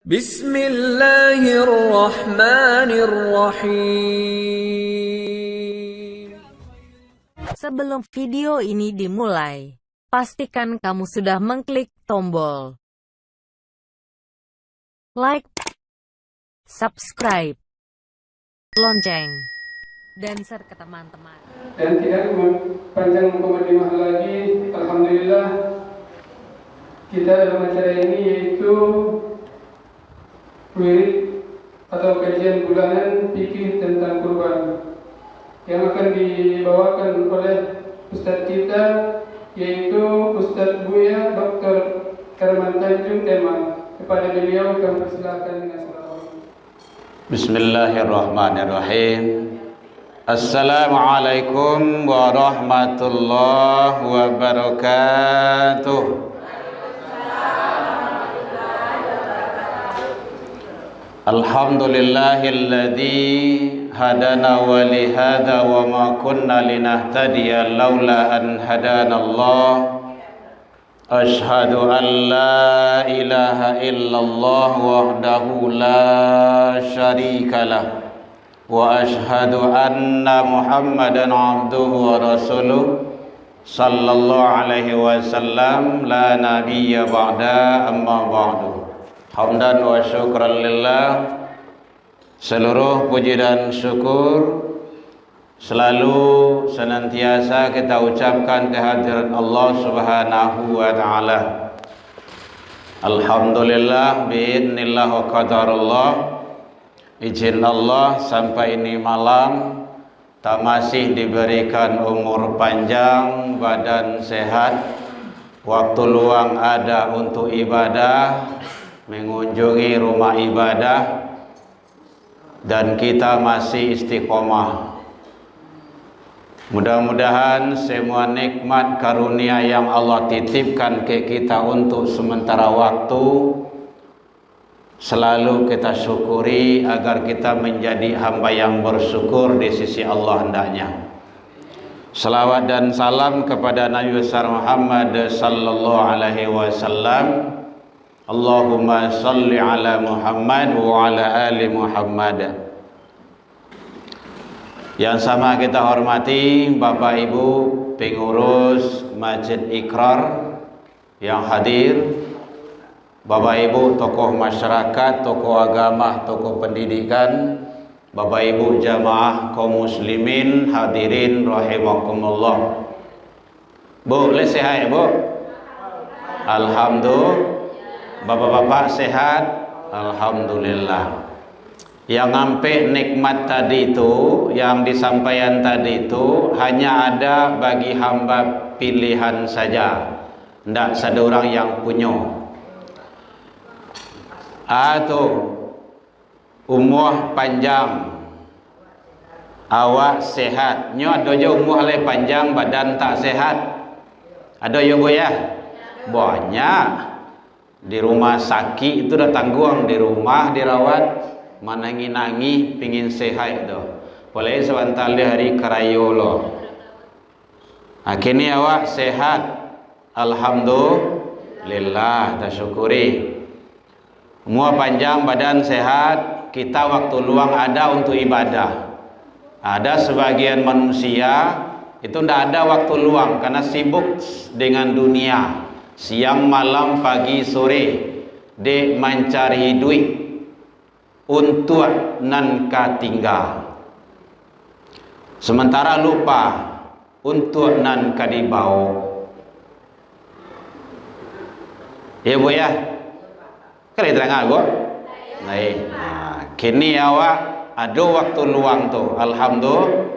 Bismillahirrahmanirrahim. Sebelum video ini dimulai, pastikan kamu sudah mengklik tombol like, subscribe, lonceng, dan share ke teman-teman. Dan tidak panjang mukadimah lagi, alhamdulillah kita dalam acara ini yaitu wirid atau kajian bulanan fikih tentang kurban yang akan dibawakan oleh Ustadz kita yaitu Ustadz Buya Dr. Herman Tanjung Tema. Kepada beliau kami persilahkan dengan salawat. Bismillahirrahmanirrahim. Assalamualaikum warahmatullahi wabarakatuh. Alhamdulillahilladzi hadana wa lihada wa ma kunna linahtadiya laula an hadanallah. Ashhadu an la ilaha illallah wahdahu la syarikalah wa ashhadu anna Muhammadan abduhu wa rasuluh sallallahu alaihi wasallam la nabiyya ba'da amma ba'du. Hamdan wa syukran lillah. Seluruh puji dan syukur selalu senantiasa kita ucapkan kehadiran Allah Subhanahu wa taala. Alhamdulillah biidznillah wa qadarullah. Izin Allah sampai ini malam tak masih diberikan umur panjang, badan sehat, waktu luang ada untuk ibadah, mengunjungi rumah ibadah, dan kita masih istiqomah. Mudah-mudahan semua nikmat karunia yang Allah titipkan ke kita untuk sementara waktu selalu kita syukuri agar kita menjadi hamba yang bersyukur di sisi Allah hendaknya. Salawat dan salam kepada Nabi besar Muhammad sallallahu alaihi wasallam. Allahumma salli ala Muhammad wa ala ali Muhammad. Yang sama kita hormati Bapak Ibu pengurus Masjid Iqrar yang hadir, Bapak Ibu tokoh masyarakat, tokoh agama, tokoh pendidikan, Bapak Ibu jamaah kaum muslimin hadirin rahimakumullah. Bu, sehat Bu? Alhamdulillah. Bapak-bapak sehat? Alhamdulillah. Yang sampai nikmat tadi itu, yang disampaikan tadi itu hanya ada bagi hamba pilihan saja, tidak ada orang yang punya. Atau umur panjang, awak sehat. Nyo ada je umur le panjang, badan tak sehat. Ada ya Bu ya? Banyak. Di rumah sakit itu dah tanggung, di rumah dirawat, manangi-nangi pingin sehat tu. Boleh sebentar hari kerayo lo. Akhirnya awak sehat, alhamdulillah, tersyukuri. Umur panjang, badan sehat, kita waktu luang ada untuk ibadah. Ada sebagian manusia itu tidak ada waktu luang karena sibuk dengan dunia. Siang, malam, pagi, sore de mencari duit untuk nan katinggal, sementara lupa untuk nan kadibau. Ya Bu ya? Kali terang Bu? Nah, kini awak ada waktu luang tu, alhamdulillah.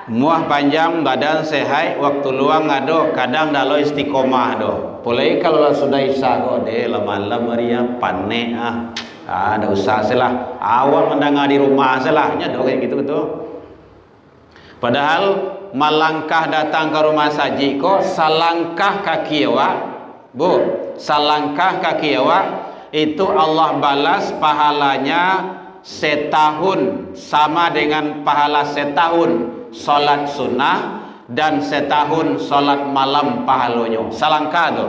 Muah panjang, badan sehat, waktu luang ada, kadang dalam istiqomah do. Boleh kalau sudah isya kok deh, malam Maria panik ada usaha selah. Awal mendengar di rumah selahnya do kayak gitu betul. Padahal malangkah datang ke rumah saji kok salangkah kaki awak, Bu, salangkah kaki awak itu Allah balas pahalanya setahun, sama dengan pahala setahun salat sunnah dan setahun salat malam pahalanya. Salangka tu.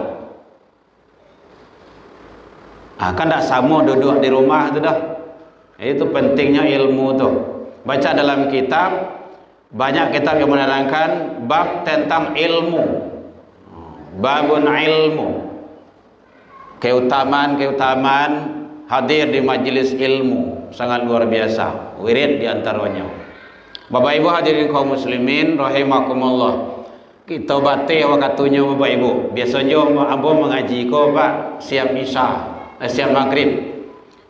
Kan tak sama duduk di rumah tu dah. Itu pentingnya ilmu tu. Baca dalam kitab, banyak kitab yang menerangkan bab tentang ilmu. Babun ilmu. Keutamaan hadir di majlis ilmu sangat luar biasa. Wirid di antaranya. Bapak Ibu hadirin kaum muslimin rahimakumullah. Kita batik awak katunya Bapak Ibu. Biasanya abang mengaji ko Pak siap isya. Siap maghrib.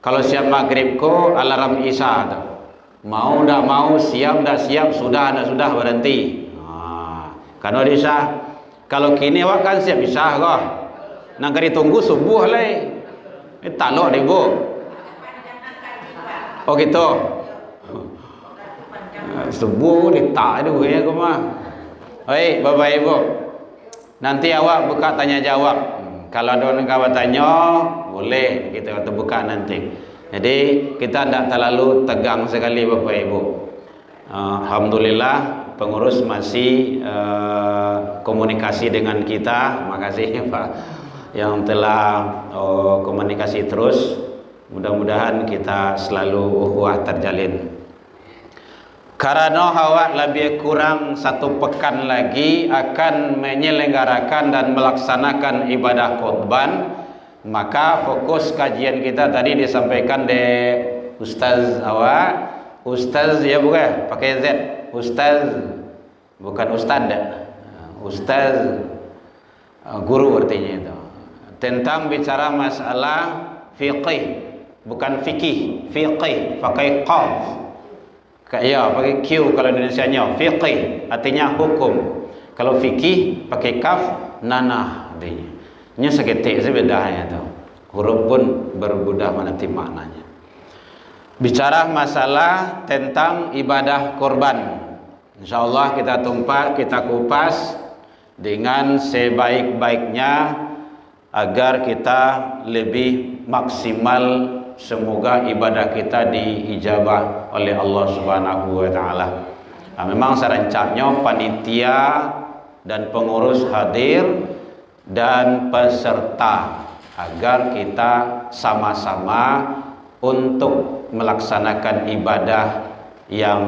Kalau siap maghrib ko alarm isya tu. Mau tak mau, siap tak siap, sudah tak sudah berhenti. Karena isya. Kalau kini awak kan siap isya ko. Nak kari tunggu subuh lah. Tak lok deh Bu. Oh gitu. Subuh ditak dulu ya ko mah. Baik Bapak Ibu. Nanti awak buka tanya jawab. Kalau ada orang kawan tanya, boleh kita buka nanti. Jadi kita tidak terlalu tegang sekali Bapak Ibu. Alhamdulillah pengurus masih komunikasi dengan kita. Makasih Pak yang telah komunikasi terus. Mudah-mudahan kita selalu ukhuwah terjalin. Karena awak lebih kurang 1 pekan lagi akan menyelenggarakan dan melaksanakan ibadah Qurban, maka fokus kajian kita tadi disampaikan de Ustaz awak, Ustaz ya bukan pakai Z, Ustaz bukan Ustad, Ustaz guru artinya itu, tentang bicara masalah fiqih, bukan fikih, fiqih pakai qaf. Ya, pakai Q kalau Indonesianya. Fiqih artinya hukum. Kalau fikih pakai kaf, nanah artinya. Nya seketik sebedanya tu. Huruf pun berbeda nanti maknanya. Bicara masalah tentang ibadah korban. InsyaAllah kita tumpas, kita kupas dengan sebaik-baiknya agar kita lebih maksimal. Semoga ibadah kita diijabah oleh Allah Subhanahu wa taala. Memang serencana panitia dan pengurus hadir dan peserta agar kita sama-sama untuk melaksanakan ibadah yang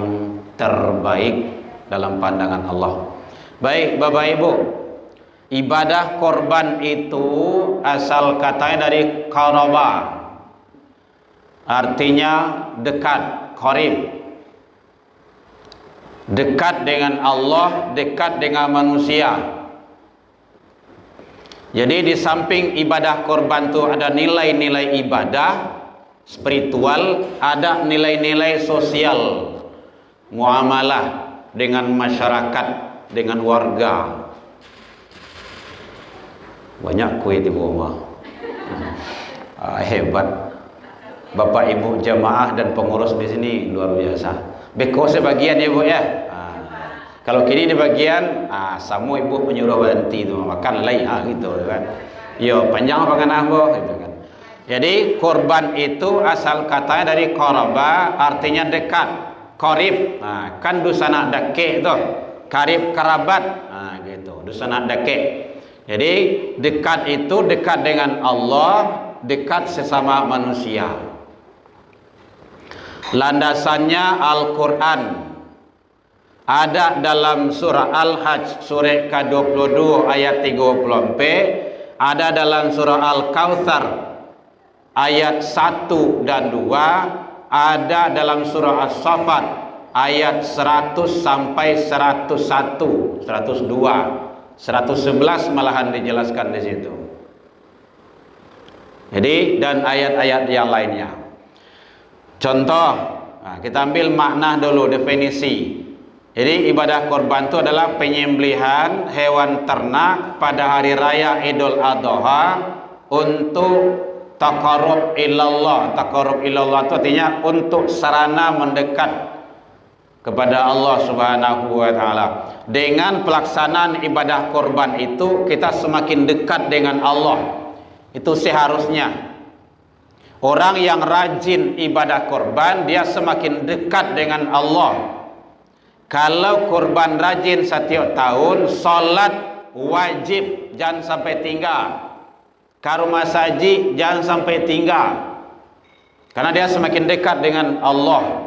terbaik dalam pandangan Allah. Baik Bapak Ibu, ibadah korban itu asal katanya dari qaraba. Artinya dekat, qarib. Dekat dengan Allah, dekat dengan manusia. Jadi di samping ibadah korban itu ada nilai-nilai ibadah spiritual, ada nilai-nilai sosial, muamalah dengan masyarakat, dengan warga. Banyak kue di bawah. Hebat. Bapak Ibu jamaah dan pengurus di sini luar biasa. Beko sebagian ya Bu ya. Kalau kini di bagian semua ibu menyuruh berhenti tu makan lain gitu kan. Yo panjang apa kan Bu gitu kan. Jadi korban itu asal katanya dari qaraba, artinya dekat, qarib. Kan dusana dake tu. Karib kerabat. Gitu. Dusana dake. Jadi dekat itu dekat dengan Allah, dekat sesama manusia. Landasannya Al-Quran. Ada dalam surah Al-Hajj surah ke-22 ayat 34, ada dalam surah Al-Kautsar ayat 1 dan 2, ada dalam surah As-Saffat ayat 100 sampai 101, 102, 111 malahan dijelaskan di situ. Jadi dan ayat-ayat yang lainnya. Contoh, kita ambil makna dulu, definisi. Jadi ibadah korban itu adalah penyembelihan hewan ternak pada hari raya Idul Adha untuk taqarrub ilallah. Taqarrub ilallah itu artinya untuk sarana mendekat kepada Allah Subhanahu wa taala. Dengan pelaksanaan ibadah korban itu kita semakin dekat dengan Allah. Itu seharusnya. Orang yang rajin ibadah korban, dia semakin dekat dengan Allah. Kalau korban rajin setiap tahun, solat wajib jangan sampai tinggal. ke rumah saji jangan sampai tinggal, karena dia semakin dekat dengan Allah.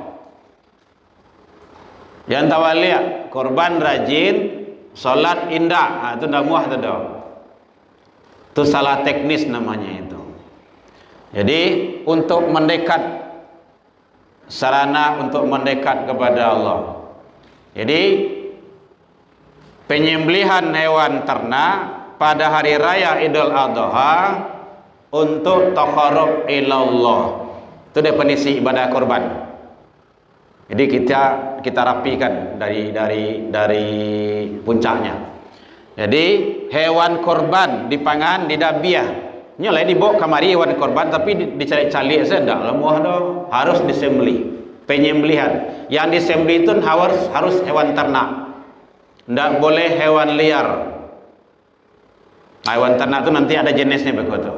Yang tawalia korban rajin, solat indah, itu ndak muah tu dah. Itu salah teknis namanya itu. Jadi untuk mendekat, sarana untuk mendekat kepada Allah. Jadi penyembelihan hewan ternak pada hari raya Idul Adha untuk taqarrub ilallah. Itu definisi ibadah korban. Jadi kita rapikan dari puncaknya. Jadi hewan korban dipangan di dabiah. Nyoleh dibawa kamari hewan korban tapi dicari-cari saja ndak lemuah dah. Harus disembelih. Penyembelihan. Yang disembelih itu harus hewan ternak. Ndak boleh hewan liar. Hewan ternak itu nanti ada jenisnya begitu.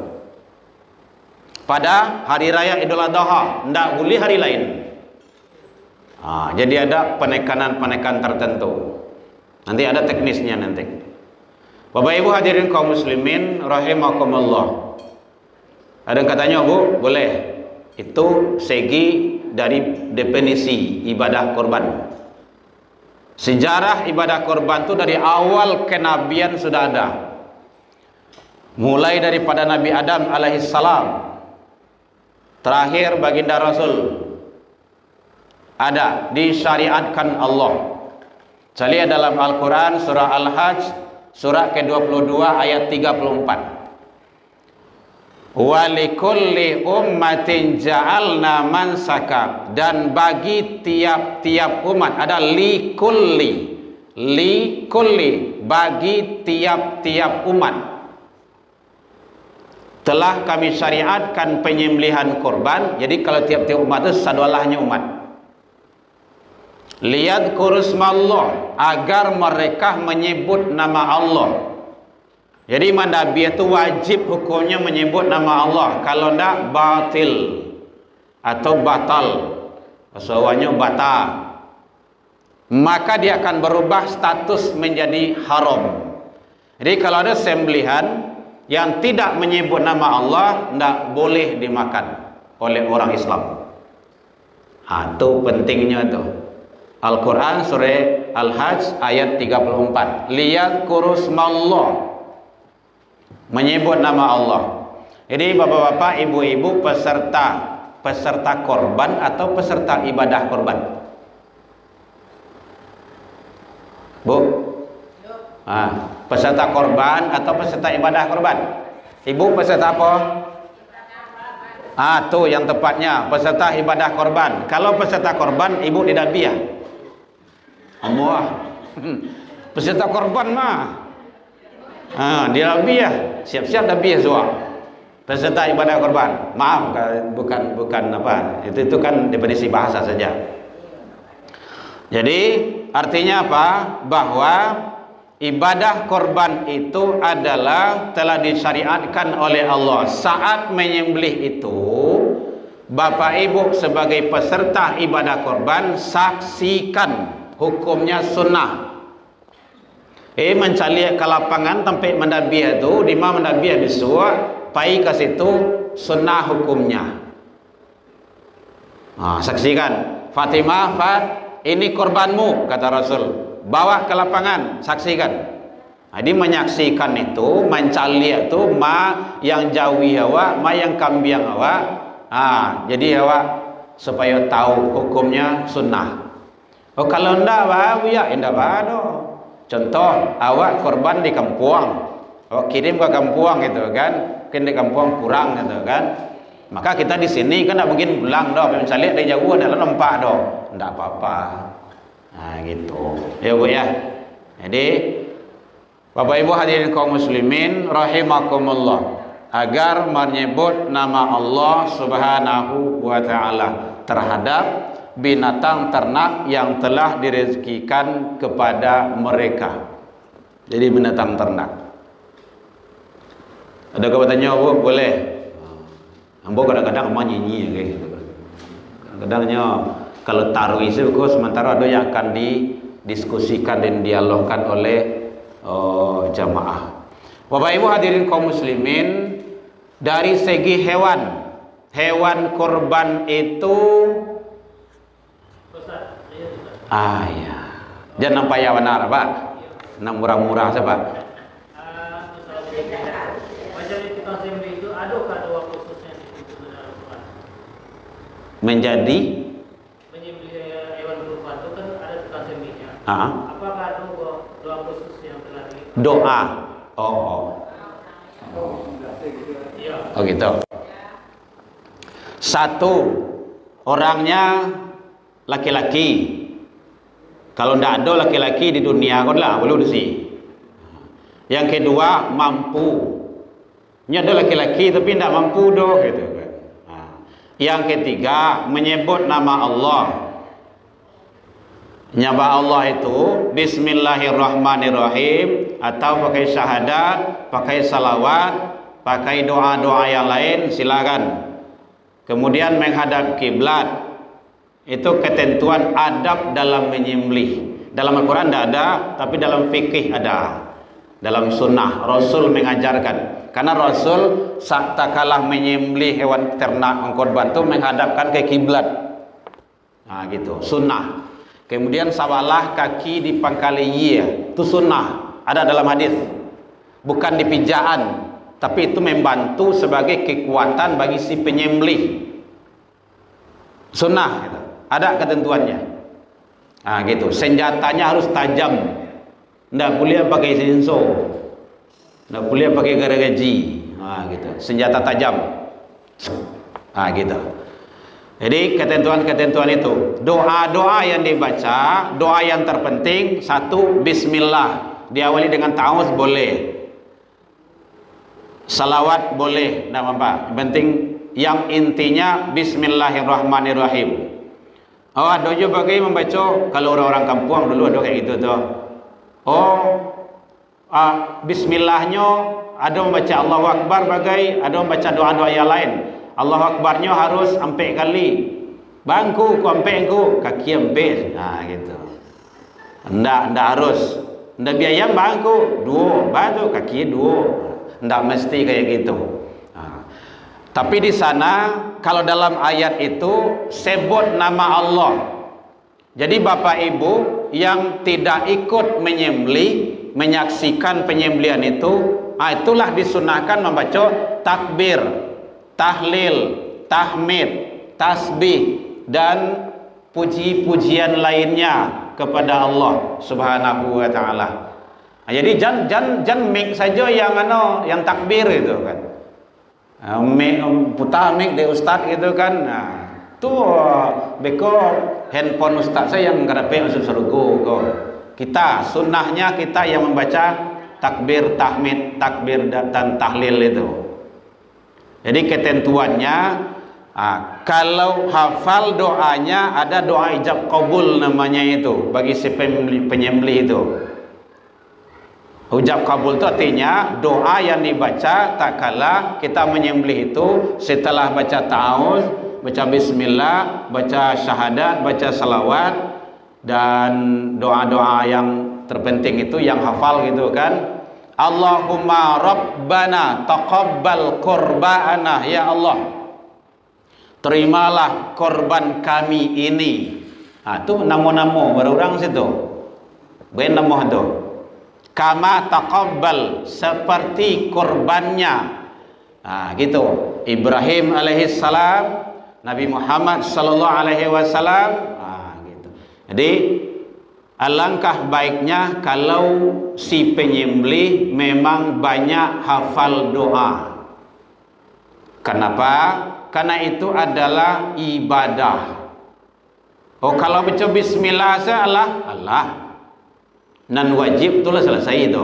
Pada hari raya Idul Adha, ndak boleh hari lain. Jadi ada penekanan tertentu. Nanti ada teknisnya nanti. Bapak Ibu hadirin kaum muslimin rahimakumullah. Ada yang katanya, Bu, boleh. Itu segi dari definisi ibadah korban. Sejarah ibadah korban itu dari awal kenabian sudah ada. Mulai daripada Nabi Adam alaihissalam, terakhir baginda Rasul, ada disyariatkan Allah. Saya lihat dalam Al-Quran surah Al-Hajj surah ke-22 ayat 34. Walikulli ummatin ja'alna mansaka, dan bagi tiap-tiap umat ada likulli bagi tiap-tiap umat telah kami syariatkan penyembelihan korban. Jadi kalau tiap-tiap umat itu sadwalahnya umat. Lihat kurusmallah, agar mereka menyebut nama Allah. Jadi nabi itu wajib hukumnya menyebut nama Allah. Kalau tidak batil atau batal, semuanya batal, maka dia akan berubah status menjadi haram. Jadi kalau ada sembelihan yang tidak menyebut nama Allah, tidak boleh dimakan oleh orang Islam. Itu pentingnya tuh. Al-Quran surah Al-Hajj ayat 34. Lihat kurusmallah, menyebut nama Allah. Jadi bapak-bapak, ibu-ibu, peserta korban atau peserta ibadah korban? Bu? Peserta korban atau peserta ibadah korban? Ibu peserta apa? Tuh yang tepatnya peserta ibadah korban. Kalau peserta korban, ibu di dabiah. Peserta korban mah dia dabiah, siap-siap dabiah semua. Peserta ibadah korban, maaf, bukan apa, itu kan definisi bahasa saja. Jadi artinya apa? Bahwa ibadah korban itu adalah telah disyariatkan oleh Allah. Saat menyembelih itu, Bapak Ibu sebagai peserta ibadah korban saksikan hukumnya sunnah. Mencari ke lapangan tempat mendabiah itu, di mana mendabiah besok, pai ke situ sunnah hukumnya. Saksikan, Fatimah, ini korbanmu, kata Rasul. Bawa ke lapangan, saksikan. Jadi menyaksikan itu, mencari itu, yang jauhi awak, yang kambiang awak. Jadi awak supaya tahu hukumnya sunnah. Kalau ndak ya ndak ada. Contoh, awak korban di kampung, awak kirim ke kampung gitu kan, mungkin di kampung kurang gitu kan, maka kita di sini kan ndak mungkin pulang dah, misalnya dari jauh adalah nampak dah, ndak apa-apa. Gitu. Ya Bu ya. Jadi Bapak Ibu hadirin kaum muslimin rahimakumullah, agar menyebut nama Allah Subhanahu wa taala terhadap binatang ternak yang telah direzekikan kepada mereka. Jadi binatang ternak. Ada katanya, Bu, boleh. Ambo kadang-kadang nyanyi gitu. Kadang-kadangnya kalau taruh itu sementara ada yang akan didiskusikan dan dialogkan oleh jamaah. Bapak Ibu hadirin kaum muslimin Dari segi hewan, hewan kurban itu ya. Jangan nampak ya benar, Pak. Nak murah-murah siapa? Macam di tukang sembelih itu adakah doa khususnya untuk Al-Quran? Menjadi Menyembelih hewan kurban itu kan ada tukang sembelihnya. ah, Apakah ada doa khusus yang telah di? doa. Oh. Iya. Oh gitu. Satu, orangnya laki-laki. Kalau tidak ada laki-laki di dunia kan lah belum sih. Yang kedua, mampu. Ini ada laki-laki tapi tidak mampu doh gitu kan. Yang ketiga, menyebut nama Allah. Nyebut Allah itu Bismillahirrahmanirrahim, atau pakai syahadat, pakai salawat, pakai doa-doa yang lain, silakan. Kemudian menghadap kiblat. Itu ketentuan adab dalam menyembelih. Dalam Al-Quran tidak ada, tapi dalam fikih ada. Dalam sunnah Rasul mengajarkan. Karena Rasul tak kalah menyembelih hewan ternak korban itu menghadapkan ke kiblat. Nah gitu, sunnah. Kemudian sawalah kaki di pangkali itu sunnah. Ada dalam hadis. Bukan di pijaan, tapi itu membantu sebagai kekuatan bagi si penyembelih. Sunnah gitu. Ada ketentuannya. Nah gitu. Senjatanya harus tajam. Tidak boleh pakai senso. Tidak boleh pakai gergaji. Nah gitu. Senjata tajam. Nah gitu. Jadi ketentuan-ketentuan itu. Doa-doa yang dibaca, doa yang terpenting satu, Bismillah. Diawali dengan ta'awuz boleh. Salawat boleh. Tidak apa-apa. Yang penting, yang intinya Bismillahirrahmanirrahim. Oh, ada juga bagi membaca, kalau orang-orang kampung dulu ada kayak gitu tuh. Bismillahnya ada membaca Allahu Akbar bagai, ada membaca doa-doa yang lain. Allahu Akbarnya harus sampai kali. Bangku ku sampai ku, kaki sampai. Nah gitu. Ndak harus. Ndak biaya bangku dua, batu kaki dua. Ndak mesti kayak gitu. Tapi di sana kalau dalam ayat itu sebut nama Allah. Jadi Bapak Ibu yang tidak ikut menyembelih, menyaksikan penyembelihan itu, itulah disunahkan membaca takbir, tahlil, tahmid, tasbih dan puji-pujian lainnya kepada Allah Subhanahu wa taala. Jadi jangan make saja yang takbir itu kan. Putar mic dari ustaz gitu kan. Nah, tuh beko handphone ustaz saya yang ngarepe masuk surga kok. Kita sunnahnya kita yang membaca takbir, tahmid, takbir dan tahlil itu. Jadi ketentuannya kalau hafal doanya ada doa ijab qabul namanya itu bagi si penyembelih itu. Ujab kabul itu artinya doa yang dibaca tak kala kita menyembelih itu setelah baca ta'awuz, baca bismillah, baca syahadat, baca salawat dan doa-doa yang terpenting itu yang hafal gitu kan. Allahumma rabbana taqabbal qurbana, ya Allah terimalah korban kami ini. Itu nama-nama orang situ. Ben nama itu. Kama taqabbal, seperti korbannya. Gitu. Ibrahim alaihissalam, Nabi Muhammad sallallahu alaihi wasallam. Gitu. Jadi alangkah baiknya kalau si penyembelih memang banyak hafal doa. Kenapa? Karena itu adalah ibadah. Kalau baca bismillah Allah. Dan wajib itulah selesai itu.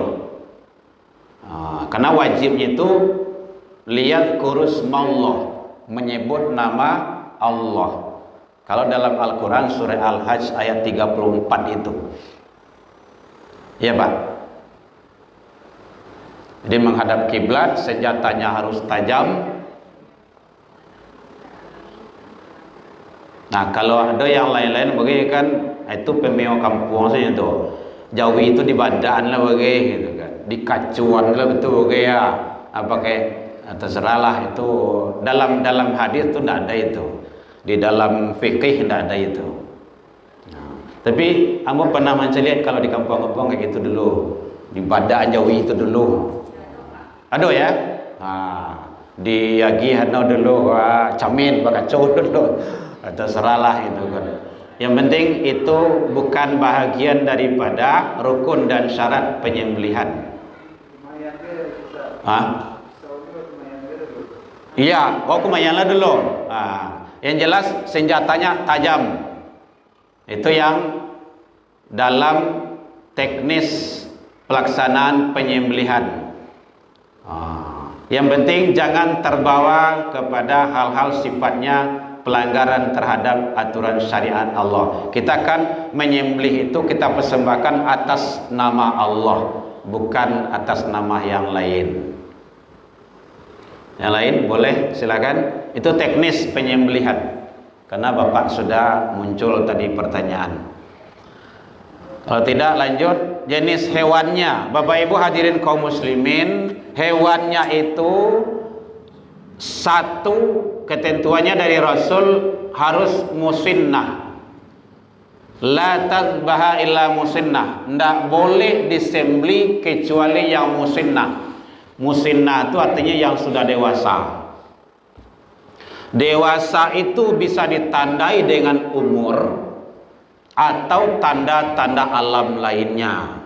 Karena wajibnya itu lihat kurus Allah, menyebut nama Allah. Kalau dalam Al-Quran surah Al-Hajj ayat 34 itu, ya Pak. Jadi menghadap kiblat, senjatanya harus tajam. Nah kalau ada yang lain-lain bagi kan itu pemeo kampung saja itu. Jawi itu di badan lah bagi gitu kan, di kacuan lah betul bagi ya, pakai terserahlah itu dalam hadis itu tidak ada itu, di dalam fikih tidak ada itu. Tapi kamu pernah lihat kalau di kampung-kampung kayak gitu dulu, di Badak Jawi itu dulu, aduh ya, di Yagi Hano dulu, Camin Bakacau dulu, terserahlah itu kan. Yang penting itu bukan bahagian daripada rukun dan syarat penyembelihan. Iya, kumayanlah dulu. Yang jelas senjatanya tajam. Itu yang dalam teknis pelaksanaan penyembelihan. Yang penting jangan terbawa kepada hal-hal sifatnya pelanggaran terhadap aturan syariat Allah. Kita akan menyembelih itu kita persembahkan atas nama Allah, bukan atas nama yang lain. Yang lain boleh silakan. Itu teknis penyembelihan. Karena Bapak sudah muncul tadi pertanyaan. Kalau tidak lanjut, jenis hewannya. Bapak Ibu hadirin kaum muslimin, hewannya itu satu ketentuannya dari Rasul harus musinnah. La tazbaha illa musinnah. Tidak boleh disembeli kecuali yang musinnah. Musinnah itu artinya yang sudah dewasa. Dewasa itu bisa ditandai dengan umur atau tanda-tanda alam lainnya.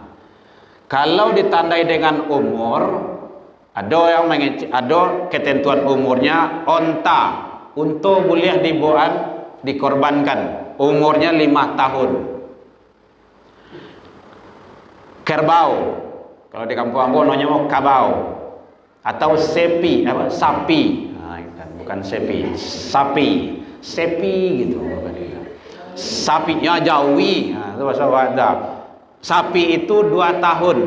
Kalau ditandai dengan umur, ada ketentuan umurnya. Unta boleh dikorbankan, umurnya 5 tahun. Kerbau, kalau di kampung-kampung namanya kabau, atau sapi, bukan sapi, gitu. Sapinya Jawi, itu bahasa Wada. Sapi itu 2 tahun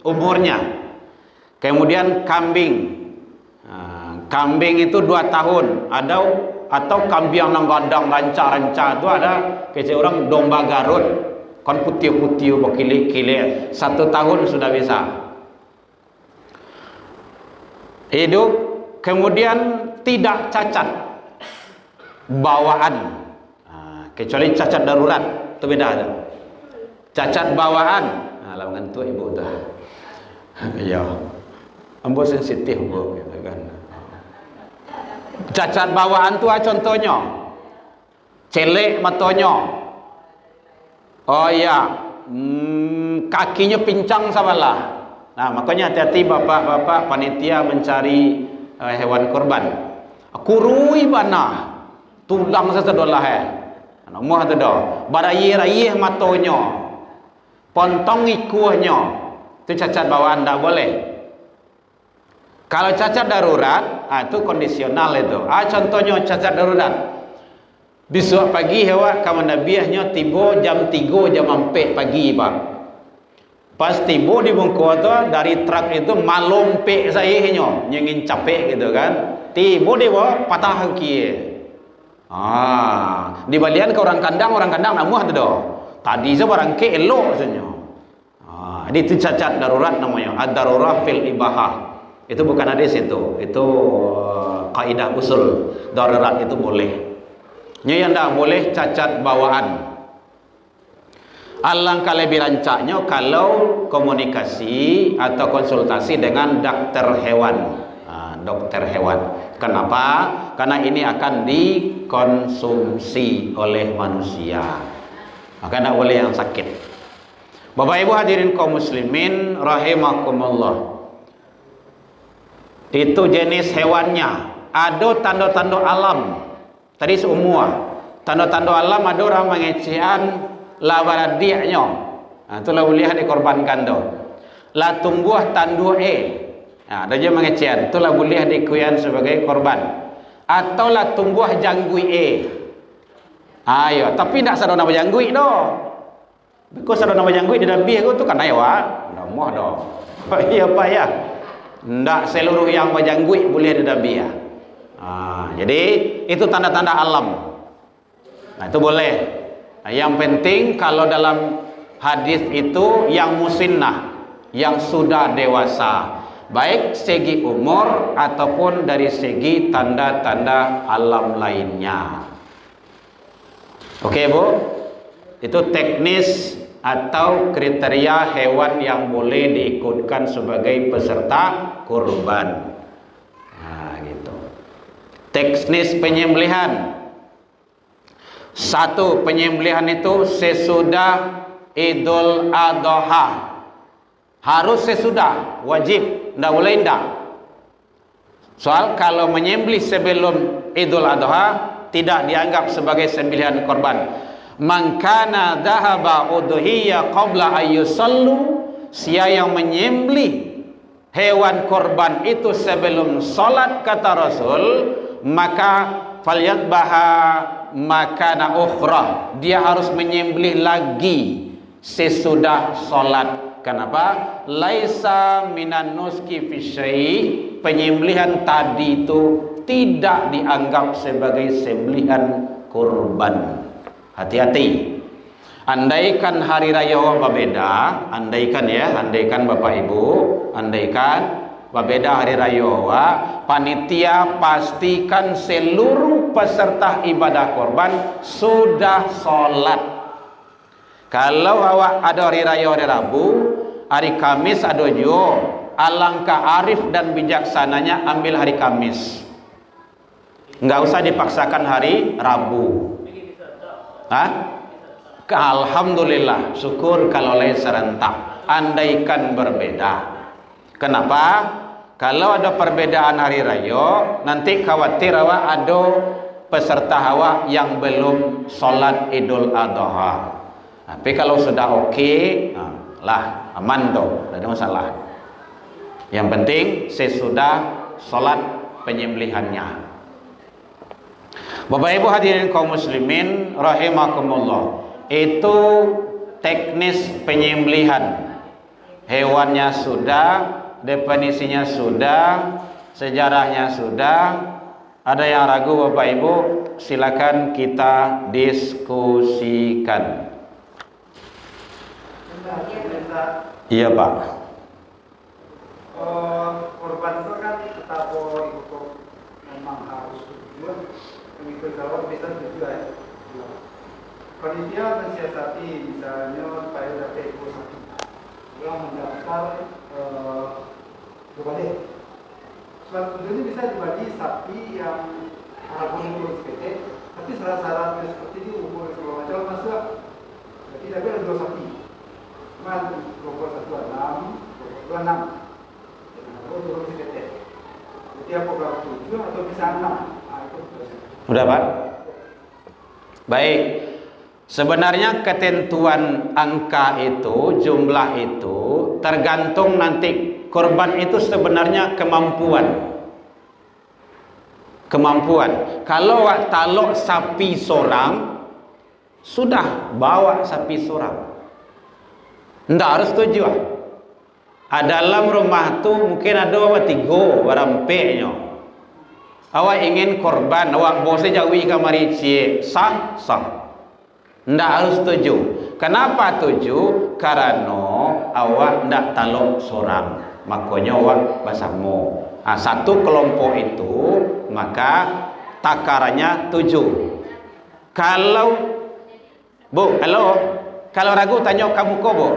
umurnya. Kemudian kambing, kambing itu 2 tahun. Atau kambing yang nanggadang ranca-ranca itu ada kecil orang domba Garut, kan putih-putih berkilir-kilir, 1 tahun sudah bisa hidup. Kemudian tidak cacat bawaan, kecuali cacat darurat, itu beda ada. Cacat bawaan, lawangan tu ibu dah. Ya, ambo sensitif bu, gitu kan. Cacat bawaan tu contohnya, celek matanya, oh ya, kakinya pincang sabalah. Nah, makanya hati-hati bapak-bapak panitia mencari hewan korban. Kurui bana, tulang sesedolah muah tu dah. Barayih-rayih matonya, pontong ikuhnya, itu cacat bawaan tak boleh. Kalau cacat darurat, itu kondisional itu. Contohnya cacat darurat. Besok pagi hewan kawan nabiahnya tiba jam 3 jam 4 pagi pak. Pas tiba di Bungkua tu dari truk itu malompe saihnya, nyengin capek gitu kan. Tiba dia patah kaki. Di balian ke orang kandang namuh tu dah. Tadi sebarang ke elok saja. Itu cacat darurat namanya. Ad-darurah fil ibahah. Itu bukan hadis itu. Itu kaidah usul. Darurat itu boleh. Yang tak boleh cacat bawaan. Alangkah lebih rancaknya kalau komunikasi atau konsultasi dengan dokter hewan. Dokter hewan. Kenapa? Karena ini akan dikonsumsi oleh manusia. Maka tidak boleh yang sakit. Bapak Ibu hadirin kaum muslimin rahimakumullah. Itu jenis hewannya. Ada tanda-tanda alam. Tadi semua. Tanda-tanda alam ada orang mengecehan labaradiaknya. Itulah boleh dikorbankan dah. La tumbuh tandu ada je mengecehan. Itulah boleh dikuyan sebagai korban. Atau la tumbuh janggui ayo, tapi tak sadar nama janggui dah. Because sadar nama janggui di dalam biar tu kan aywa. Dah moh dah. Iya pak ya. Tak seluruh yang berjanggui boleh di dalam biar. Jadi itu tanda-tanda alam. Itu boleh. Yang penting kalau dalam hadis itu yang musinnah, yang sudah dewasa. baik segi umur ataupun dari segi tanda-tanda alam lainnya. Oke Bu, itu teknis atau kriteria hewan yang boleh diikutkan sebagai peserta kurban. Nah, gitu. Teknis penyembelihan. Satu, penyembelihan itu sesudah Idul Adha. Harus sesudah, wajib, tidak boleh tidak. Soal kalau menyembelih sebelum Idul Adha tidak dianggap sebagai sembelihan korban. Man kana dhahaba udhiyya qabla ayyusallu, sia yang menyembelih hewan korban itu sebelum salat kata Rasul, maka falyadbaha makana ukhra, dia harus menyembelih lagi sesudah salat. Kenapa? Laisa minan nuski fi syai', penyembelihan tadi itu tidak dianggap sebagai sembelihan kurban. Hati-hati. Andaikan hari raya berbeda, andaikan ya, andaikan Bapak Ibu, andaikan berbeda hari raya, panitia pastikan seluruh peserta ibadah korban sudah sholat. Kalau awak ada hari raya hari Rabu, hari Kamis ada jo, alangkah arif dan bijaksananya ambil hari Kamis. Enggak usah dipaksakan hari Rabu. Hah? Alhamdulillah, syukur kalau lain serentak. Andaikan berbeda. Kenapa? Kalau ada perbedaan hari raya, nanti khawatir awak ada peserta awak yang belum sholat Idul Adha. Tapi kalau sudah oke, lah aman dong, tidak ada masalah. Yang penting sesudah sholat penyembelihannya. Bapak Ibu hadirin kaum muslimin rahimakumullah, itu teknis penyembelihan. Hewannya sudah, definisinya sudah, sejarahnya sudah. Ada yang ragu Bapak Ibu, silakan kita diskusikan. Iya Pak. Korban itu kan tetap ikut, memang harus tujuan mengikut kalau bisa tujuan. Panitia mensiasati misalnya supaya dapat ikut sapi, yang mendaftar berbalik. Sebetulnya bisa dibagi sapi yang harus urus PT, tapi syarat-syaratnya seperti ini umur segala macam masuk. Jadi tapi ada 2 sapi. Cuma 21 6. Urus PT. Jadi apakah 7 atau bisa 6? Udah Pak? Baik. Sebenarnya ketentuan angka itu, jumlah itu tergantung nanti korban itu sebenarnya kemampuan. Kalau talok sapi seorang, sudah bawa sapi seorang. Tidak harus 7. Dalam rumah tu mungkin ada 3 berampeknya. Awak ingin korban, awak bose jawi kamari cie, sah. Tidak harus 7. Kenapa 7? Karena awak tidak talok seorang, makanya awak basamu. Satu kelompok itu maka takarannya 7. Kalau Bu, halo, kalau ragu tanya kamu kok Bu.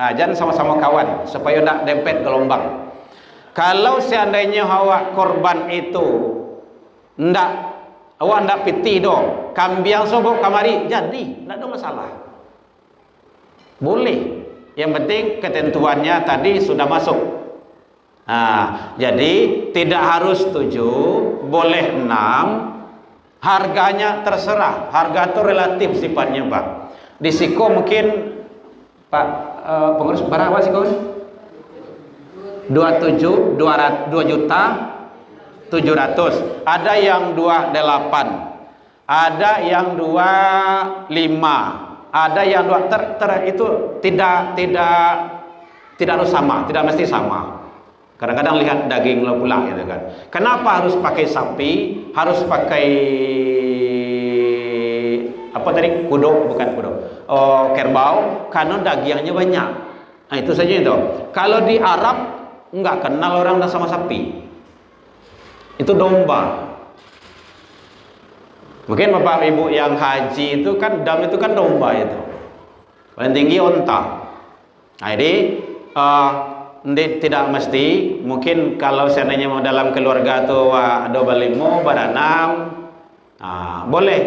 Jangan sama-sama kawan supaya tidak dempet gelombang. Kalau seandainya awak korban itu awak ndak piti do, kambiang sobok kamari, jadi ndak ada masalah. Boleh. Yang penting ketentuannya tadi sudah masuk. Jadi tidak harus 7, boleh 6. Harganya terserah. Harga itu relatif sifatnya, Pak. Di Siko mungkin Pak pengurus berapa sih kawan? 2.700.000. Ada yang 28, ada yang 25, ada yang 2 itu tidak harus sama, tidak mesti sama. Kadang-kadang lihat daging lo pula gitu kan. Kenapa harus pakai sapi? Harus pakai apa tadi? Bukan kudo. Kerbau, karena dagingnya banyak. Itu saja itu. Kalau di Arab nggak kenal orang sama sapi. Itu domba. Mungkin bapak ibu yang haji itu kan dam itu kan domba itu. Paling tinggi onta. Nah, jadi tidak mesti. Mungkin kalau seandainya mau dalam keluarga tuh ada balimo, baranam, boleh.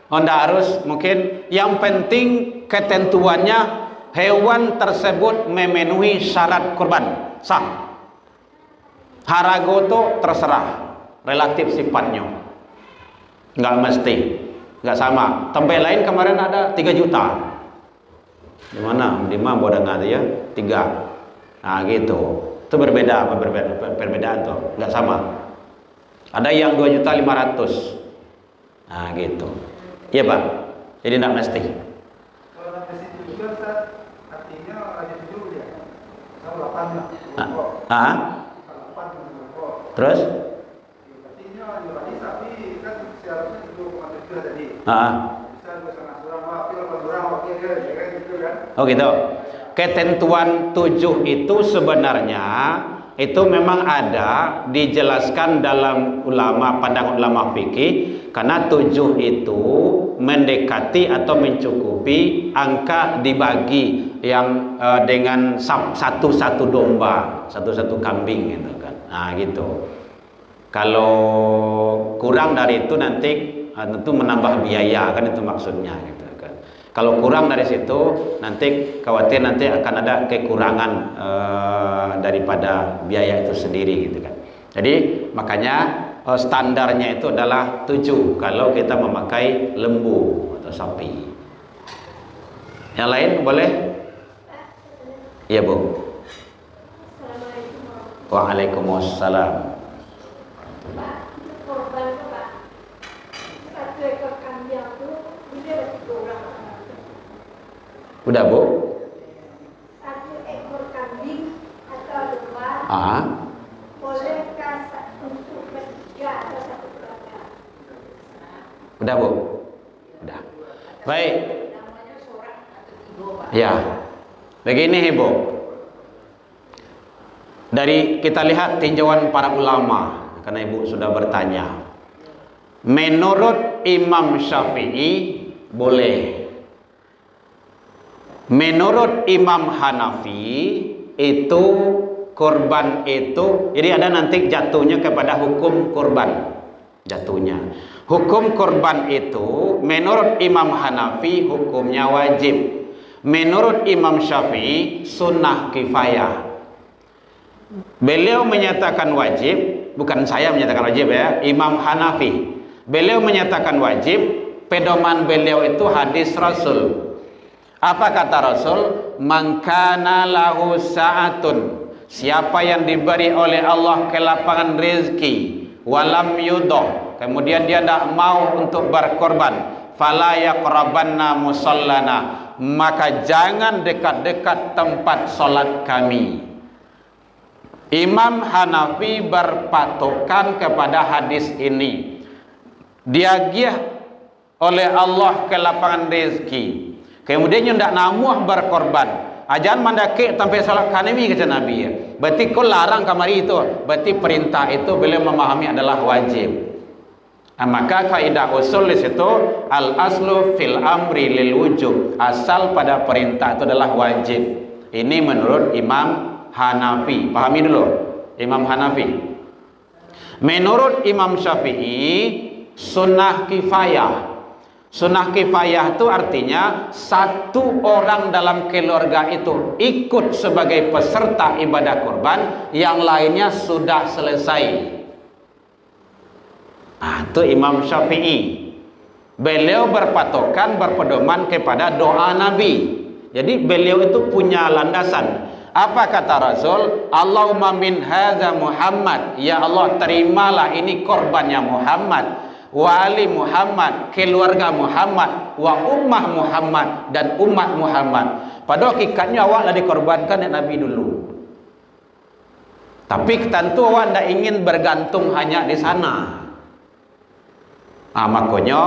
Tidak harus. Mungkin yang penting ketentuannya hewan tersebut memenuhi syarat kurban sah. Harago itu terserah, relatif sifatnya, nggak mesti, nggak sama. Tempe lain kemarin ada 3 juta, di mana? Di mana bodohnya ya 3. Nah gitu, itu berbeda, perbedaan tuh, nggak sama. Ada yang 2.500.000, nah gitu, iya pak. Jadi nggak mesti. Kalau nanti situ juga Ustaz, artinya ada 7 ya, sama 8 Ah, terus? artinya di sapi kan seharusnya 7,7 tadi. Bisa 2,5 orang, wakil 8 orang, wakil ya kan gitu kan? Oh gitu. Ketentuan 7 itu sebenarnya itu memang ada dijelaskan dalam pandangan ulama fikih, karena 7 itu mendekati atau mencukupi angka dibagi yang dengan satu domba, satu kambing gitu kan. Nah gitu. Kalau kurang dari itu nanti tentu menambah biaya, kan itu maksudnya gitu kan. Kalau kurang dari situ nanti khawatir nanti akan ada kekurangan daripada biaya itu sendiri gitu kan. Jadi makanya standarnya itu adalah 7 kalau kita memakai lembu atau sapi. Yang lain boleh? Iya Bu. Waalaikumsalam. Udah Bu? 1 ekor kambing atau domba bolehkah untuk bertiga atau 1 keluarga? Udah Bu? Udah. Baik. Ya. Begini Ibu. Dari kita lihat tinjauan para ulama, karena Ibu sudah bertanya. Menurut Imam Syafi'i boleh. Menurut Imam Hanafi itu korban itu, jadi ada nanti jatuhnya kepada hukum korban, jatuhnya. Hukum korban itu menurut Imam Hanafi hukumnya wajib. Menurut Imam Syafi'i sunnah kifayah. Beliau menyatakan wajib, bukan saya menyatakan wajib ya, Imam Hanafi. Beliau menyatakan wajib, pedoman beliau itu hadis Rasul. Apa kata Rasul? Man kana lahu sa'atun, siapa yang diberi oleh Allah kelapangan rezeki, walam yudoh, kemudian dia tidak mau untuk berkorban, fala yaqrabanna musallana, maka jangan dekat-dekat tempat solat kami. Imam Hanafi berpatokan kepada hadis ini. Dia giyah oleh Allah kelapangan rezeki, kemudian tidak namuah berkorban. Ajan mandake sampai salat kanemi kata Nabi ya. Berarti kau larang kamari itu. Berarti perintah itu beliau memahami adalah wajib. Maka kaidah usul di situ al aslu fil amri lil wujub. Asal pada perintah itu adalah wajib. Ini menurut Imam Hanafi. Pahami dulu. Imam Hanafi. Menurut Imam Syafi'i sunnah kifayah. Sunnah kifayah itu artinya 1 orang dalam keluarga itu ikut sebagai peserta ibadah kurban, yang lainnya sudah selesai. Nah, itu Imam Syafi'i. Beliau berpatokan, berpedoman kepada doa Nabi. Jadi beliau itu punya landasan. Apa kata Rasul? Allahumma min hadza Muhammad, ya Allah terimalah ini korbannya Muhammad, wa ali Muhammad, keluarga Muhammad, wa ummah Muhammad, dan umat Muhammad. Pada hakikatnya awak lah dikorbankan ya Nabi dulu. Tapi tentu awak tidak ingin bergantung hanya di sana. Nah, makanya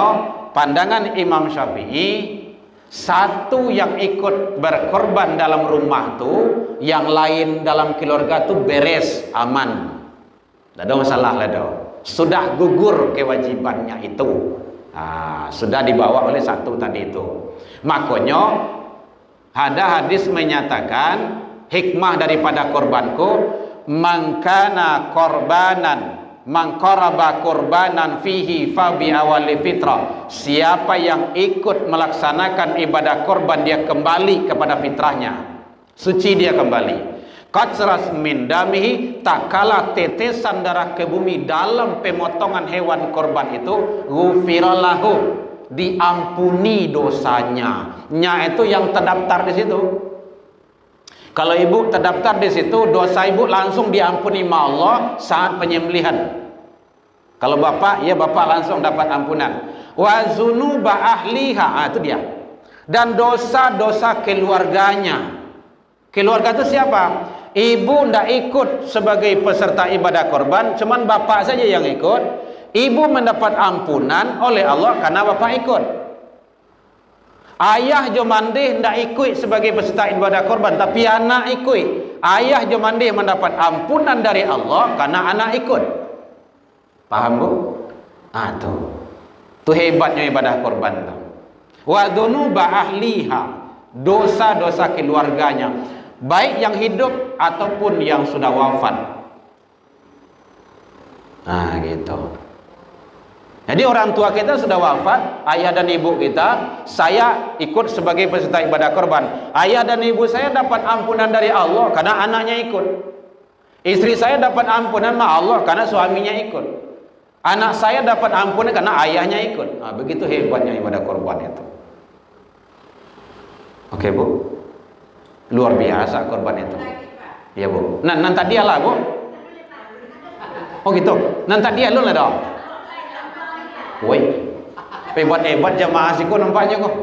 pandangan Imam Syafi'i Satu yang ikut berkorban dalam rumah tuh, yang lain dalam keluarga tuh beres, aman. Tidak ada masalah lah dah. Sudah gugur kewajibannya itu. Sudah dibawa oleh satu tadi itu. Makanya ada hadis menyatakan hikmah daripada korbanku, mangkana korbanan mangkoraba korbanan fihi fabi awali fitrah. Siapa yang ikut melaksanakan ibadah korban, dia kembali kepada fitrahnya, suci dia kembali. Qatras min damihi, tak kalah tetesan darah ke bumi dalam pemotongan hewan korban itu, ghufiralahu, diampuni dosanya. Nya itu yang terdaftar di situ. Kalau ibu terdaftar di situ, dosa ibu langsung diampuni sama Allah saat penyembelihan. Kalau bapak, ya bapak langsung dapat ampunan. Wa zunuba ahliha, itu dia. Dan dosa-dosa keluarganya. Keluarga itu siapa? Ibu tidak ikut sebagai peserta ibadah korban, cuman bapak saja yang ikut. Ibu mendapat ampunan oleh Allah karena bapak ikut. Ayah jomandeh tidak ikut sebagai peserta ibadah korban, tapi anak ikut. Ayah jomandeh mendapat ampunan dari Allah karena anak ikut. Paham bu? Tuh hebatnya ibadah korban tuh. Wa dzunuba ahliha, dosa-dosa keluarganya, baik yang hidup ataupun yang sudah wafat. Gitu. Jadi orang tua kita sudah wafat, ayah dan ibu kita, saya ikut sebagai peserta ibadah korban. Ayah dan ibu saya dapat ampunan dari Allah karena anaknya ikut. Istri saya dapat ampunan sama Allah karena suaminya ikut. Anak saya dapat ampunan karena ayahnya ikut. Begitu hebatnya ibadah korban itu. Oke bu, luar biasa korban itu. Ya bu. Nah nanti dia lah bu. Oh gitu. Nanti dia lu lah dong. Woi, hebat jamaah sih kok nampaknya kok.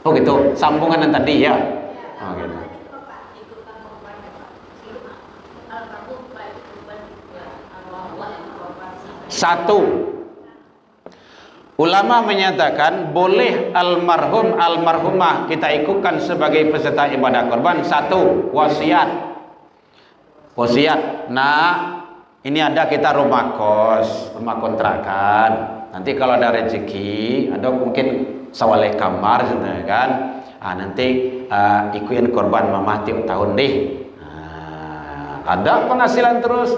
Oh gitu, sambungan yang tadi ya. Oh gitu. Satu, ulama menyatakan boleh almarhum almarhumah kita ikutkan sebagai peserta ibadah korban. Satu, wasiat. Nah, ini ada kita rumah kos, rumah kontrakan. Nanti kalau ada rezeki, ada mungkin sawaleh kamar, kan? Nanti ikutin korban mama tiap tahun deh. Ada penghasilan terus,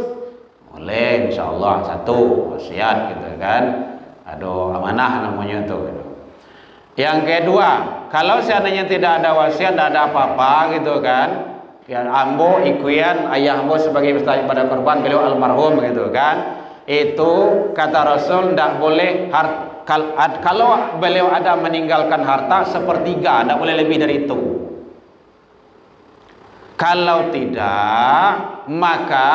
boleh, insya Allah. Satu, wasiat gitu kan. Aduh, amanah namanya tuh. Yang kedua, kalau seandainya tidak ada wasiat, tidak ada apa-apa gitu kan. Ya, ambo ikuyan ayah ambo sebagai peserta ibadah korban, beliau almarhum gitu kan. Itu kata Rasul tidak boleh kalau beliau ada meninggalkan harta sepertiga, tidak boleh lebih dari itu. Kalau tidak, maka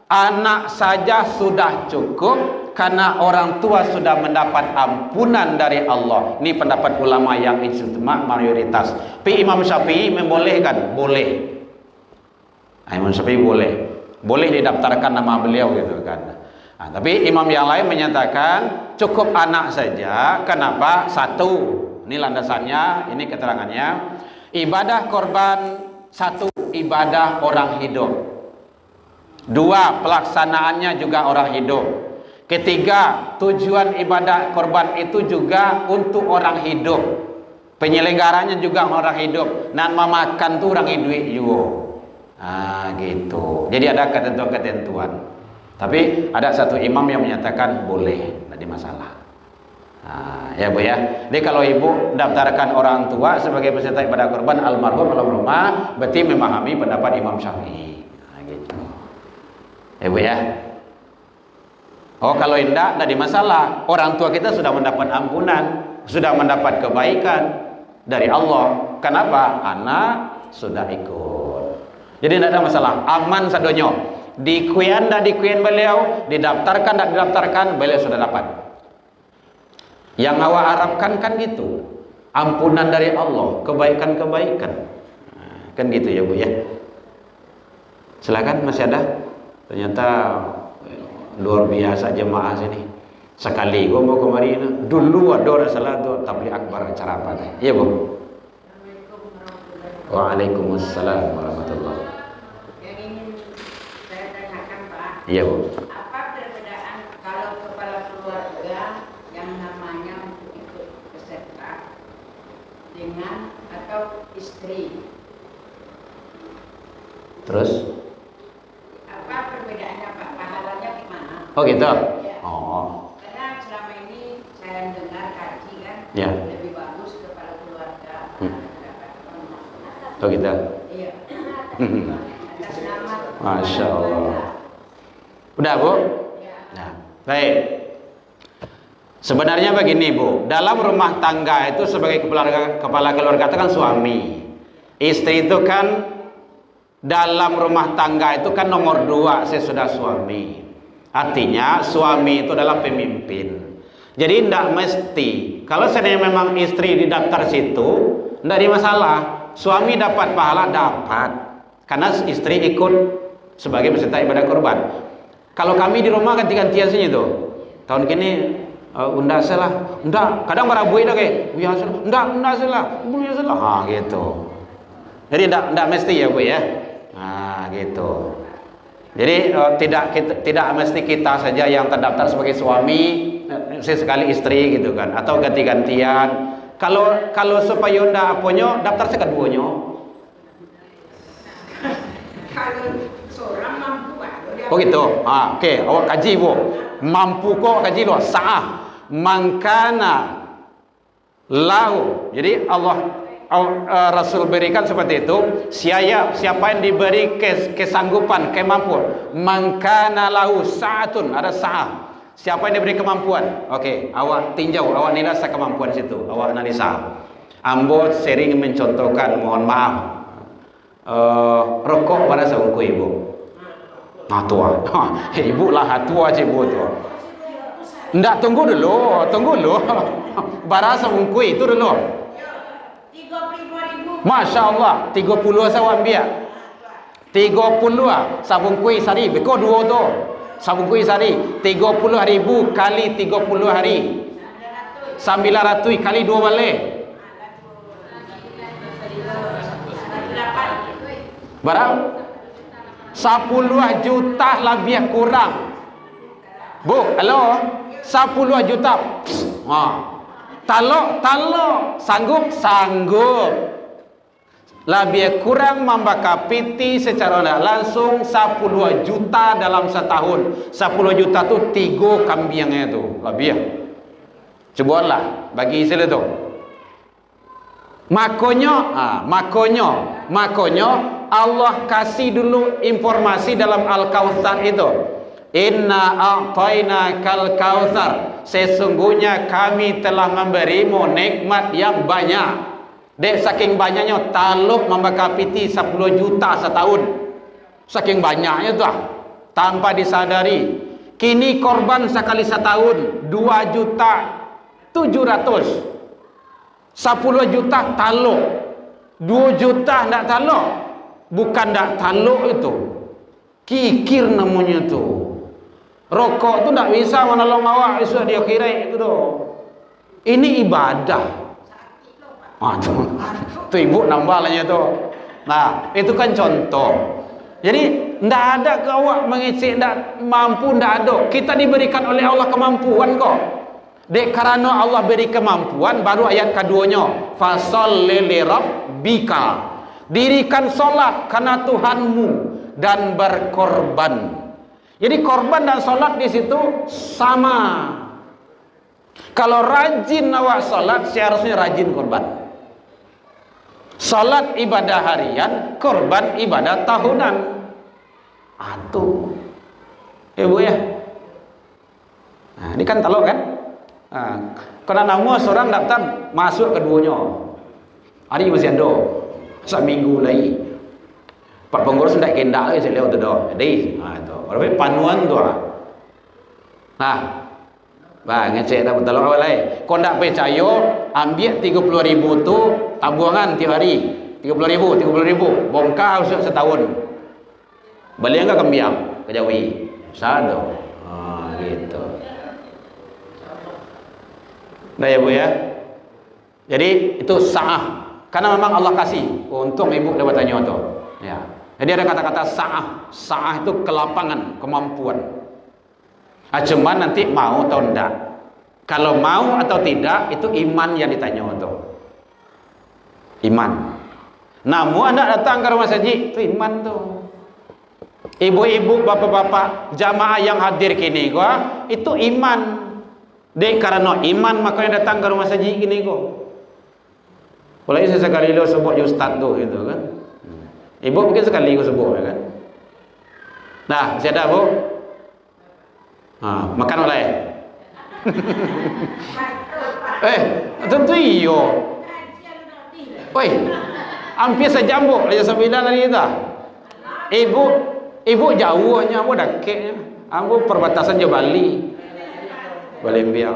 anak saja sudah cukup karena orang tua sudah mendapat ampunan dari Allah. Ini pendapat ulama yang ijma mayoritas. Tapi Imam Syafi'i membolehkan, boleh. Imam Syafi'i boleh didaftarkan nama beliau gitu kan. Tapi imam yang lain menyatakan cukup anak saja. Kenapa? Satu, ini landasannya, ini keterangannya. Ibadah korban, satu, ibadah orang hidup. Dua, pelaksanaannya juga orang hidup. Ketiga, tujuan ibadah korban itu juga untuk orang hidup. Penyelenggaranya juga orang hidup. Dan memakan tuh orang hidup juga. Gitu. Jadi ada ketentuan-ketentuan. Tapi ada satu imam yang menyatakan boleh, tidak ada masalah. Ya bu ya. Jadi kalau ibu daftarkan orang tua sebagai peserta ibadah korban almarhum almarhumah, berarti memahami pendapat Imam Syafi'i. Gitu. Ya bu ya. Oh kalau tidak ada masalah. Orang tua kita sudah mendapat ampunan, sudah mendapat kebaikan dari Allah. Kenapa? Anak sudah ikut. Jadi tidak ada masalah, aman sadonyo. Dikuyan dan dikuyan beliau, didaftarkan dan didaftarkan, beliau sudah dapat. Yang awak harapkan kan gitu, ampunan dari Allah, kebaikan-kebaikan. Kan gitu ya bu ya. Silakan, masih ada? Ternyata luar biasa jemaah sini. Sekali gua mau kemari dulu ada salah tu tabligh akbar acara apa teh. Iya, Bu. Waalaikumsalam warahmatullahi. Yang ingin saya tanyakan, Pak. Iya, Bu. Apa perbedaan kalau kepala keluarga yang namanya untuk ikut peserta dengan atau istri? Terus? Apa perbedaannya, Pak? Pahalanya gimana? Oh gitu. Ya. Oh. Karena selama ini saya dengar kaji kan Ya. lebih bagus kepala keluarga. Oh gitu. Iya. Atas nama. Masya Allah. Udah, Bu? Nah, baik. Sebenarnya begini, Bu. Dalam rumah tangga itu sebagai kepala keluarga itu kan suami. Istri itu kan dalam rumah tangga itu kan nomor 2 sesudah suami. Artinya suami itu adalah pemimpin. Jadi tidak mesti. Kalau seandainya memang istri di daftar situ, tidak ada masalah. Suami dapat pahala, dapat. Karena istri ikut sebagai peserta ibadah kurban. Kalau kami di rumah ganti-gantian sini tuh. Tahun kini unda salah. Unda kadang merabui dah kayak, "Ya salah." Unda salah. "Ya salah." Ah gitu. Jadi tidak mesti ya, Bu ya. Nah, gitu. Jadi tidak mesti kita saja yang terdaftar sebagai suami, sesekali istri gitu kan, atau ganti-gantian. Kalau supaya ndak aponyo daftar sekeduanya. Kalau seorang mampu, Oh gitu. Oke, awak kaji, Bu. Mampu kok kaji lo sah. Mangkana lau. Jadi Rasul berikan seperti itu. Siapa yang diberi kesanggupan, kemampuan. Mangkana lau sa'atun, ada sah. Siapa yang diberi kemampuan? Oke, awak tinjau, awak nilai kemampuan situ, awak analisa. Ambo sering mencontohkan, mohon maaf, rokok pada seungku ibu. Nah tua, ibu lah tua ibu tua. Ndak tunggu dulu. Bara seungku itu dulu. 35.000. Masya Allah, 30 saya ambil. 30 sabun kuih sehari, beko 2 tu. Sabun kuih sehari 30.000 kali 30 hari 900 kali 2 balik berapa? 10 juta lebih kurang, Bu. Halo, 10 juta. Talok sanggup. Lebih kurang membakapiti secara langsung 10 juta dalam setahun. 10 juta tu 3 kambingnya tu lebih. Cobalah bagi istilah tu. Makonyo Allah kasih dulu informasi dalam Al-Kautsar itu. Inna a'tainakal kautsar. Sesungguhnya kami telah memberimu nikmat yang banyak. Dek saking banyaknya taluk membakapiti 10 juta setahun. Saking banyaknya tu tanpa disadari. Kini korban sekali setahun 2.700.000. 10 juta taluk. 2 juta ndak taluk. Bukan ndak taluk itu. Kikir namanya tu. Rokok tu ndak bisa menolong awak esok di akhirat itu doh. Ini ibadah. Tu ibu nambalnya tu. Nah, itu kan contoh. Jadi ndak ada ke awak mengecek ndak mampu, ndak ada. Kita diberikan oleh Allah kemampuan kok. Dek karena Allah beri kemampuan, baru ayat keduanya, fasholli li rabbika. Dirikan solat karena Tuhanmu dan berkorban. Jadi korban dan solat di situ sama. Kalau rajin awak solat, seharusnya rajin korban. Salat ibadah harian, korban ibadah tahunan. Atuh. Bu ya. Nah, ini kan taluk kan? Nah, karena nama seorang daftar masuk keduanya. Hari masih ada. Seminggu lagi. Pak pengurus ndak kendak lagi saya lewat tu dah. Jadi, itu. Berapa panuan tu Nah, ngecek dah betul awal lai. Kau ndak percaya, ambil 30.000 tu tabungan tiap hari. 30.000, bongkar usah setahun. Beli enggak kembang ke Jawi. Sado. Gitu. Dah ya Bu ya. Jadi itu sa'ah. Karena memang Allah kasih. Untung ibu dapat tanya tu. Ya. Jadi ada kata-kata sa'ah. Sa'ah itu kelapangan, kemampuan. Cuman nanti mau atau tidak. Kalau mau atau tidak itu iman yang ditanya tu. Iman. Namun anak datang ke rumah saji itu iman tu. Ibu-ibu, bapak-bapak, jamaah yang hadir kini gua itu iman. Dek karena iman makanya datang ke rumah saji kini gua. Mulai sesekali lo sebut ustaz tu gitu kan. Ibu mungkin sekali gua sebut kan. Nah, masih ada Bu? Makan oleh. Tentu iyo. Oi, hampir sejam Bu, lagi 9 lagi dah. Ibu jauh hanya Bu dakeknya. Aku perbatasan je Bali. Balembia.